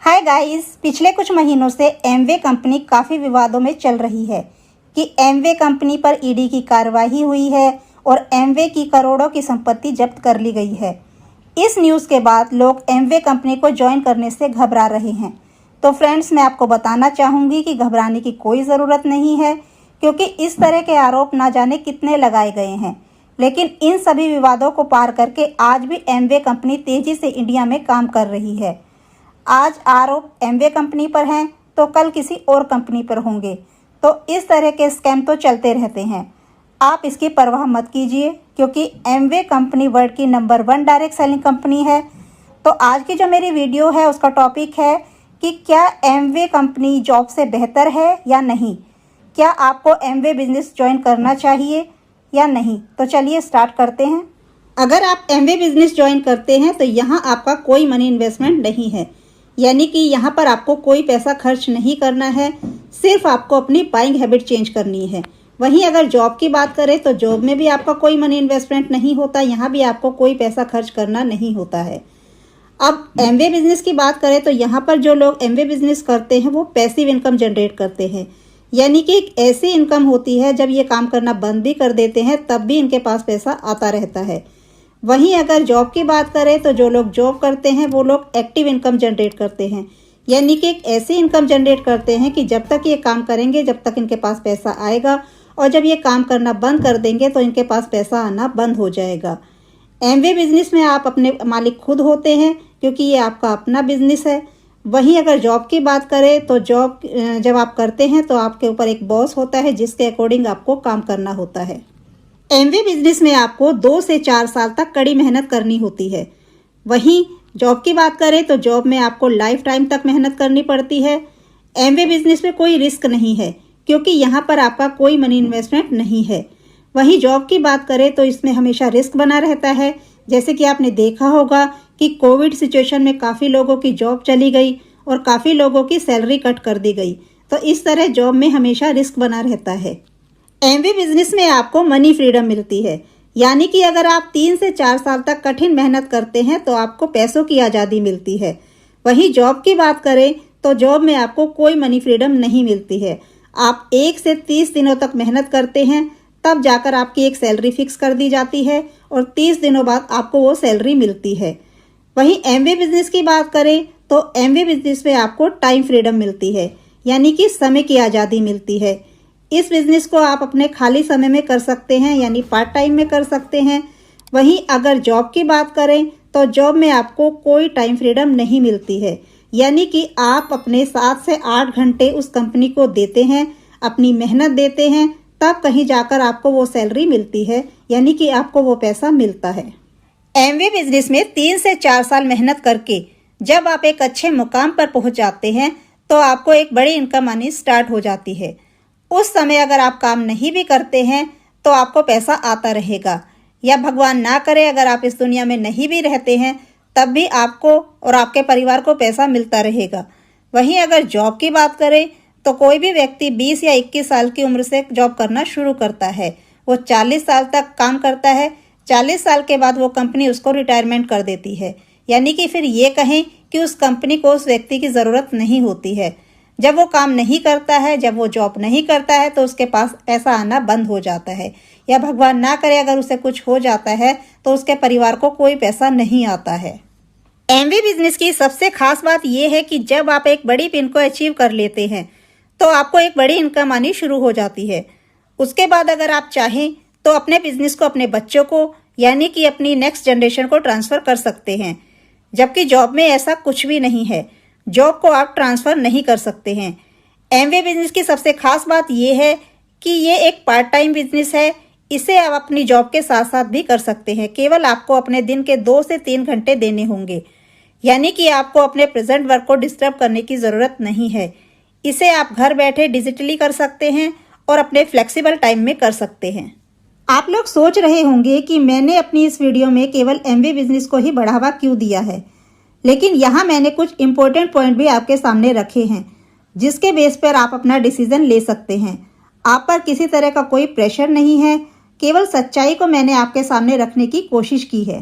Hi guys, पिछले कुछ महीनों से एमवे कंपनी काफ़ी विवादों में चल रही है कि एमवे कंपनी पर ईडी की कार्रवाई हुई है और एमवे की करोड़ों की संपत्ति जब्त कर ली गई है। इस न्यूज़ के बाद लोग एमवे कंपनी को ज्वाइन करने से घबरा रहे हैं। तो फ्रेंड्स, मैं आपको बताना चाहूँगी कि घबराने की कोई ज़रूरत नहीं है, क्योंकि इस तरह के आरोप ना जाने कितने लगाए गए हैं। लेकिन इन सभी विवादों को पार करके आज भी एमवे कंपनी तेज़ी से इंडिया में काम कर रही है। आज आरोप एमवे कंपनी पर हैं तो कल किसी और कंपनी पर होंगे। तो इस तरह के स्कैम तो चलते रहते हैं। आप इसकी परवाह मत कीजिए, क्योंकि एमवे कंपनी वर्ल्ड की नंबर 1 डायरेक्ट सेलिंग कंपनी है। तो आज की जो मेरी वीडियो है उसका टॉपिक है कि क्या एमवे कंपनी जॉब से बेहतर है या नहीं, क्या आपको एमवे बिजनेस ज्वाइन करना चाहिए या नहीं। तो चलिए स्टार्ट करते हैं। अगर आप एमवे बिजनेस ज्वाइन करते हैं तो यहाँ आपका कोई मनी इन्वेस्टमेंट नहीं है, यानी कि यहाँ पर आपको कोई पैसा खर्च नहीं करना है, सिर्फ आपको अपनी बाइंग हैबिट चेंज करनी है। वहीं अगर जॉब की बात करें तो जॉब में भी आपका कोई मनी इन्वेस्टमेंट नहीं होता, यहाँ भी आपको कोई पैसा खर्च करना नहीं होता है। अब एमवे बिजनेस की बात करें तो यहाँ पर जो लोग एमवे बिजनेस करते हैं वो पैसिव इनकम जनरेट करते हैं, यानी कि एक ऐसी इनकम होती है जब ये काम करना बंद भी कर देते हैं तब भी इनके पास पैसा आता रहता है। वहीं अगर जॉब की बात करें तो जो लोग जॉब करते हैं वो लोग एक्टिव इनकम जनरेट करते हैं, यानी कि एक ऐसी इनकम जनरेट करते हैं कि जब तक ये काम करेंगे जब तक इनके पास पैसा आएगा, और जब ये काम करना बंद कर देंगे तो इनके पास पैसा आना बंद हो जाएगा। एमवे बिजनेस में आप अपने मालिक खुद होते हैं, क्योंकि ये आपका अपना बिजनेस है। वहीं अगर जॉब की बात करें तो जॉब जब आप करते हैं तो आपके ऊपर एक बॉस होता है जिसके अकॉर्डिंग आपको काम करना होता है। एमवे बिजनेस में आपको 2 से 4 साल तक कड़ी मेहनत करनी होती है। वहीं जॉब की बात करें तो जॉब में आपको लाइफ टाइम तक मेहनत करनी पड़ती है। एमवे बिजनेस में कोई रिस्क नहीं है, क्योंकि यहाँ पर आपका कोई मनी इन्वेस्टमेंट नहीं है। वहीं जॉब की बात करें तो इसमें हमेशा रिस्क बना रहता है। जैसे कि आपने देखा होगा कि कोविड सिचुएशन में काफ़ी लोगों की जॉब चली गई और काफ़ी लोगों की सैलरी कट कर दी गई। तो इस तरह जॉब में हमेशा रिस्क बना रहता है। एमवे बिजनेस में आपको मनी फ्रीडम मिलती है, यानी कि अगर आप 3 से 4 साल तक कठिन मेहनत करते हैं तो आपको पैसों की आज़ादी मिलती है। वहीं जॉब की बात करें तो जॉब में आपको कोई मनी फ्रीडम नहीं मिलती है। आप 1 से 30 दिनों तक मेहनत करते हैं, तब जाकर आपकी एक सैलरी फिक्स कर दी जाती है और 30 दिनों बाद आपको वो सैलरी मिलती है। वहीं एमवे बिजनेस की बात करें तो एमवे बिजनेस में आपको टाइम फ्रीडम मिलती है, यानी कि समय की आज़ादी मिलती है। इस बिज़नेस को आप अपने खाली समय में कर सकते हैं, यानी पार्ट टाइम में कर सकते हैं। वहीं अगर जॉब की बात करें तो जॉब में आपको कोई टाइम फ्रीडम नहीं मिलती है, यानी कि आप अपने 7 से 8 घंटे उस कंपनी को देते हैं, अपनी मेहनत देते हैं, तब कहीं जाकर आपको वो सैलरी मिलती है, यानी कि आपको वो पैसा मिलता है। एमवे बिजनेस में 3 से 4 साल मेहनत करके जब आप एक अच्छे मुकाम पर पहुंच जाते हैं तो आपको एक बड़ी इनकम आनी स्टार्ट हो जाती है। उस समय अगर आप काम नहीं भी करते हैं तो आपको पैसा आता रहेगा, या भगवान ना करे अगर आप इस दुनिया में नहीं भी रहते हैं तब भी आपको और आपके परिवार को पैसा मिलता रहेगा। वहीं अगर जॉब की बात करें तो कोई भी व्यक्ति 20 या 21 साल की उम्र से जॉब करना शुरू करता है, वो 40 साल तक काम करता है। 40 साल के बाद वो कंपनी उसको रिटायरमेंट कर देती है, यानी कि फिर ये कहें कि उस कंपनी को उस व्यक्ति की ज़रूरत नहीं होती है। जब वो काम नहीं करता है, जब वो जॉब नहीं करता है तो उसके पास पैसा आना बंद हो जाता है, या भगवान ना करे अगर उसे कुछ हो जाता है तो उसके परिवार को कोई पैसा नहीं आता है। एमवे बिजनेस की सबसे खास बात यह है कि जब आप एक बड़ी पिन को अचीव कर लेते हैं तो आपको एक बड़ी इनकम आनी शुरू हो जाती है। उसके बाद अगर आप चाहें तो अपने बिजनेस को अपने बच्चों को, यानी कि अपनी नेक्स्ट जनरेशन को ट्रांसफ़र कर सकते हैं, जबकि जॉब में ऐसा कुछ भी नहीं है। जॉब को आप ट्रांसफ़र नहीं कर सकते हैं। एमवे बिजनेस की सबसे खास बात यह है कि ये एक पार्ट टाइम बिजनेस है। इसे आप अपनी जॉब के साथ साथ भी कर सकते हैं। केवल आपको अपने दिन के 2 से 3 घंटे देने होंगे, यानी कि आपको अपने प्रेजेंट वर्क को डिस्टर्ब करने की ज़रूरत नहीं है। इसे आप घर बैठे डिजिटली कर सकते हैं और अपने फ्लेक्सिबल टाइम में कर सकते हैं। आप लोग सोच रहे होंगे कि मैंने अपनी इस वीडियो में केवल एमवे बिजनेस को ही बढ़ावा क्यों दिया है, लेकिन यहाँ मैंने कुछ इम्पोर्टेंट पॉइंट भी आपके सामने रखे हैं जिसके बेस पर आप अपना डिसीजन ले सकते हैं। आप पर किसी तरह का कोई प्रेशर नहीं है, केवल सच्चाई को मैंने आपके सामने रखने की कोशिश की है।